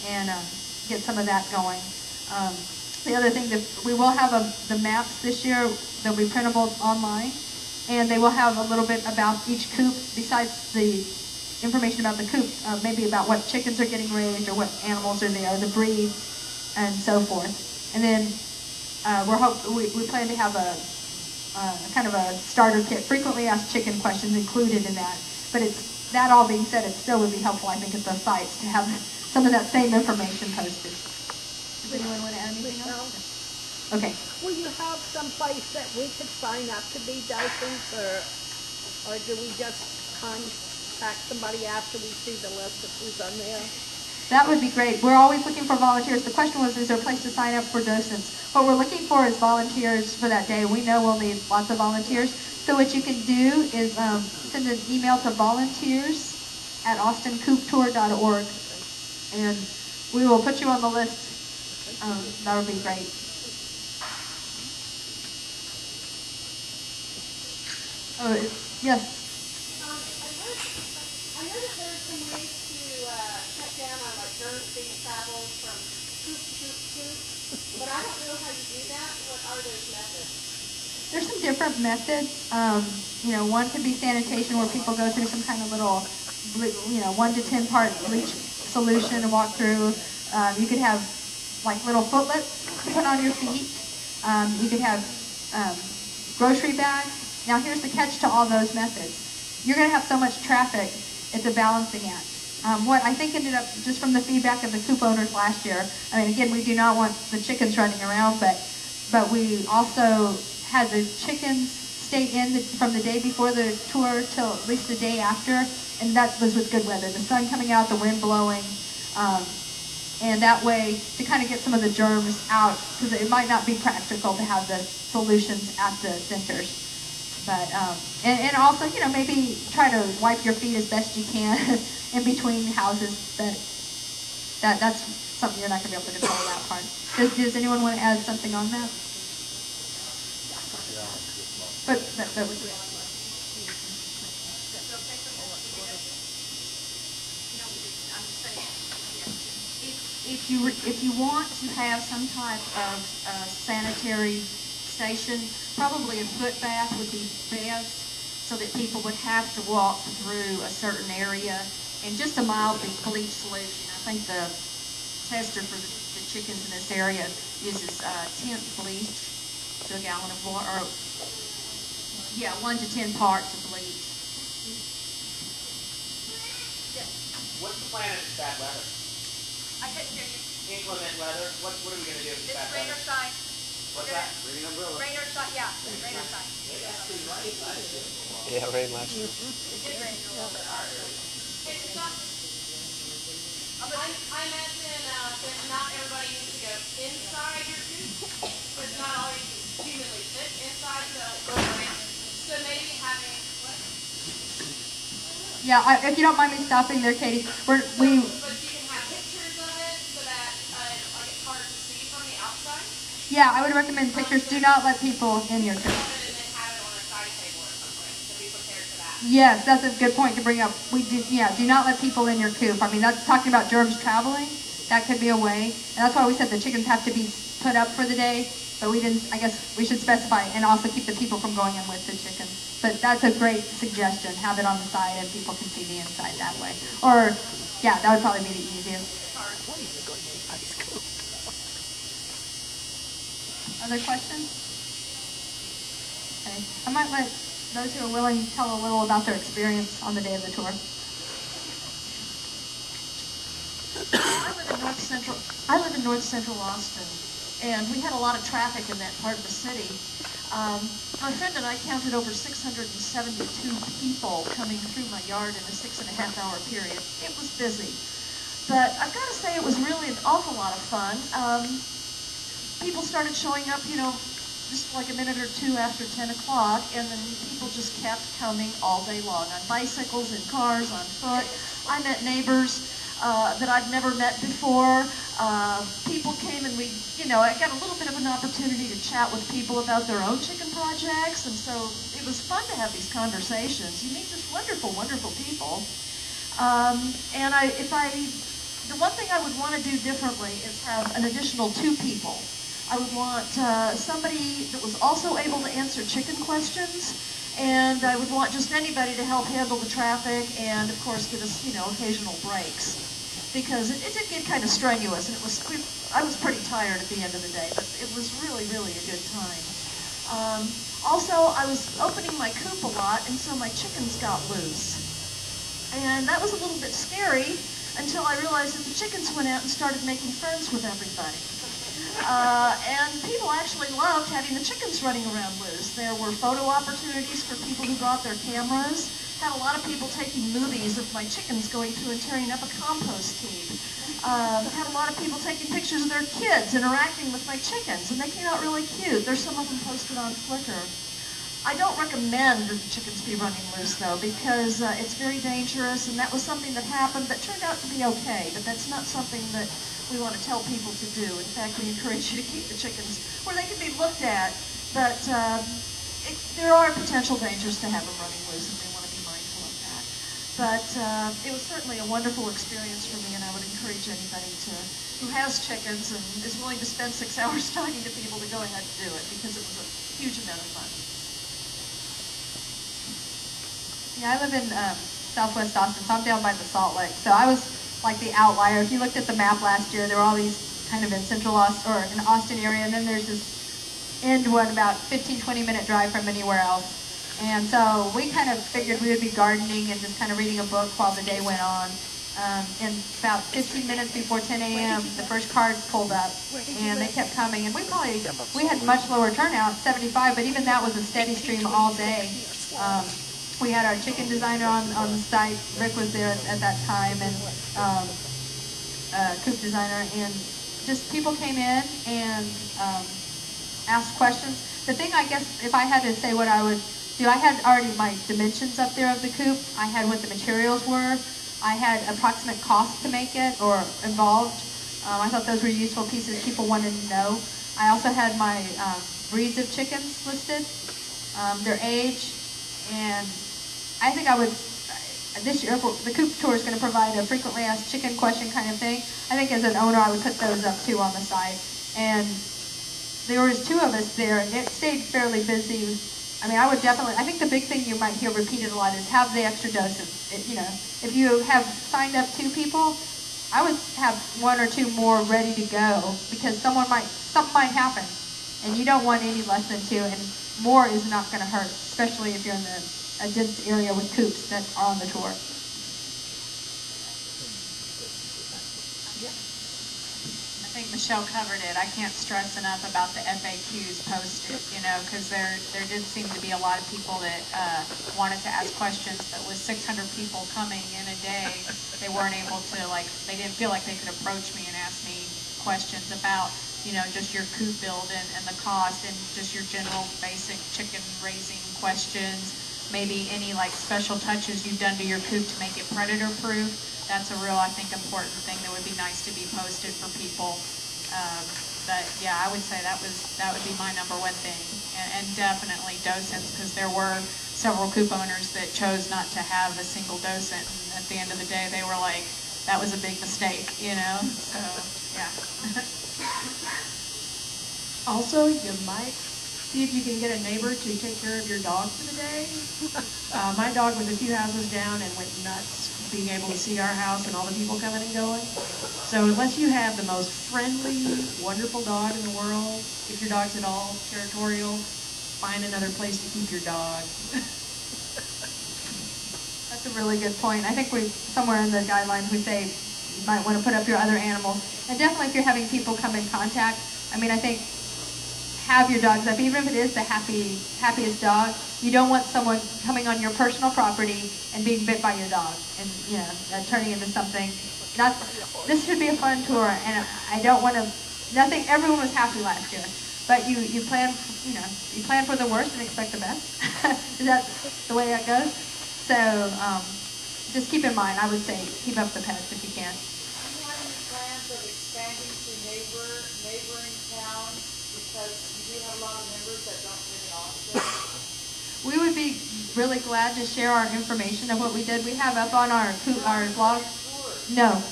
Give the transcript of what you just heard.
and get some of that going. The other thing that we will have the maps this year. They'll be printable online, and they will have a little bit about each coop besides the information about the coop, maybe about what chickens are getting raised or what animals are there, the breeds, and so forth. And then we plan to have a kind of a starter kit, frequently asked chicken questions included in that. But that all being said, it still would be helpful, I think, at the sites to have some of that same information posted. Does anyone want to add anything else? Okay. Will you have some place that we could sign up to be docents, or do we just contact somebody after we see the list of who's on there? That would be great. We're always looking for volunteers. The question was, is there a place to sign up for docents? What we're looking for is volunteers for that day. We know we'll need lots of volunteers. So what you can do is send an email to volunteers@austincooptour.org, and we will put you on the list. That would be great. Oh, yes. I know that there's some ways to cut down on like germs being traveled from coop to coop to coop, but I don't know how you do that. What are those methods? There's some different methods. One could be sanitation, where people go through some kind of little, 1 to 10 part bleach solution and walk through. You could have like little footlets to put on your feet. You could have grocery bags. Now here's the catch to all those methods. You're going to have so much traffic, it's a balancing act. What I think ended up, just from the feedback of the coop owners last year, again, we do not want the chickens running around, but we also had the chickens stay in from the day before the tour till at least the day after, and that was with good weather. The sun coming out, the wind blowing, and that way to kind of get some of the germs out, because it might not be practical to have the solutions at the centers. But and also, maybe try to wipe your feet as best you can in between houses. But that's something you're not going to be able to control that part. Does anyone want to add something on that? But that would be it. If you want to have some type of sanitary station, probably a foot bath would be best, so that people would have to walk through a certain area, and just a mild bleach solution. I think the tester for the chickens in this area uses 10 bleach to a gallon of water, or 1 to 10 parts of bleach. What's the plan if it's bad weather? I couldn't hear you. Inclement weather. What are we going to do if it's bad Rain or weather? shine. What's that? Rain umbrella. Rain or shine. Yeah, rain or shine. Yeah, rain last year. It did rain a little bit. It's not. I imagine that not everybody needs to go inside your coop, but it's not always humanly fit inside, so go around. So maybe having. Yeah, if you don't mind me stopping there, Katie, But you can have pictures of it so that like it's hard to see from the outside. Yeah, I would recommend pictures. Do not let people in your coop. And then have it on a side table or something to be prepared for that. Yes, that's a good point to bring up. Do not let people in your coop. That's talking about germs traveling. That could be a way. And that's why we said the chickens have to be put up for the day, but we didn't, I guess we should specify, and also keep the people from going in with the chickens. But that's a great suggestion. Have it on the side and people can see the inside that way. Or, yeah, that would probably be the easiest. Other questions? Okay. I might let those who are willing tell a little about their experience on the day of the tour. I live in North Central Austin, and we had a lot of traffic in that part of the city. My friend and I counted over 672 people coming through my yard in a 6.5-hour period. It was busy, but I've got to say it was really an awful lot of fun. People started showing up, just like a minute or two after 10 o'clock, and then people just kept coming all day long on bicycles, in cars, on foot. I met neighbors that I'd never met before. People came and I got a little bit of an opportunity to chat with people about their own chicken projects, and so it was fun to have these conversations. You meet just wonderful, wonderful people. And if I The one thing I would want to do differently is have an additional 2 people. I would want somebody that was also able to answer chicken questions, and I would want just anybody to help handle the traffic and, of course, give us, occasional breaks. Because it did get kind of strenuous, and I was pretty tired at the end of the day, but it was really, really a good time. Also, I was opening my coop a lot, and so my chickens got loose. And that was a little bit scary until I realized that the chickens went out and started making friends with everybody. And people actually loved having the chickens running around loose. There were photo opportunities for people who brought their cameras. Had a lot of people taking movies of my chickens going through and tearing up a compost heap. Had a lot of people taking pictures of their kids interacting with my chickens, and they came out really cute. There's some of them posted on Flickr. I don't recommend that the chickens be running loose, though, because it's very dangerous, and that was something that happened that turned out to be okay, but that's not something that we want to tell people to do. In fact, we encourage you to keep the chickens where they can be looked at, but there are potential dangers to have them running loose, and we want to be mindful of that. But it was certainly a wonderful experience for me, and I would encourage anybody who has chickens and is willing to spend 6 hours talking to people to go ahead and do it, because it was a huge amount of fun. Yeah, I live in southwest Austin, so I'm down by the Salt Lake. So I was like the outlier. If you looked at the map last year, there were all these kind of in central Austin, or in Austin area, and then there's this end one about 15-20 minute drive from anywhere else. And so we kind of figured we would be gardening and just kind of reading a book while the day went on. And about 15 minutes before 10 a.m., the first cars pulled up, and they kept coming. And we had much lower turnout, 75, but even that was a steady stream all day. We had our chicken designer on the site. Rick was there at that time, and Coop designer, and just people came in and asked questions. The thing, I guess, if I had to say what I would do, I had already my dimensions up there of the coop. I had what the materials were. I had approximate cost to make it, or involved. I thought those were useful pieces people wanted to know. I also had my breeds of chickens listed, their age, and I think I would, this year, the Coop Tour is going to provide a frequently asked chicken question kind of thing. I think as an owner, I would put those up too on the site. And there was 2 of us there, and it stayed fairly busy. I mean, I think the big thing you might hear repeated a lot is have the extra doses. If you have signed up 2 people, I would have 1 or 2 more ready to go, because something might happen, and you don't want any less than 2, and more is not going to hurt, especially if you're in a dense area with coops that are on the tour. I think Michelle covered it. I can't stress enough about the FAQs posted, because there did seem to be a lot of people that wanted to ask questions, but with 600 people coming in a day, they weren't able to, they didn't feel like they could approach me and ask me questions about, just your coop build and the cost, and just your general basic chicken raising questions. Maybe any special touches you've done to your coop to make it predator proof. That's a real, I think, important thing that would be nice to be posted for people. But yeah, I would say that would be my number 1 thing, and definitely docents, because there were several coop owners that chose not to have a single docent, and at the end of the day, they were like, that was a big mistake, So yeah. Also, you might see if you can get a neighbor to take care of your dog for the day. My dog was a few houses down and went nuts being able to see our house and all the people coming and going. So unless you have the most friendly, wonderful dog in the world, if your dog's at all territorial, find another place to keep your dog. That's a really good point. I think somewhere in the guidelines we say you might want to put up your other animals. And definitely if you're having people come in contact, I think have your dogs up, even if it is the happiest dog. You don't want someone coming on your personal property and being bit by your dog, and turning into something. This should be a fun tour, and I don't want to. Everyone was happy last year, but you plan for the worst and expect the best. Is that the way that goes? So just keep in mind, I would say keep up the pets if you can. Do you have any plans of expanding to neighboring towns, because you do have a lot of members that don't live in Austin? We would be really glad to share our information of what we did. We have up on our blog. No.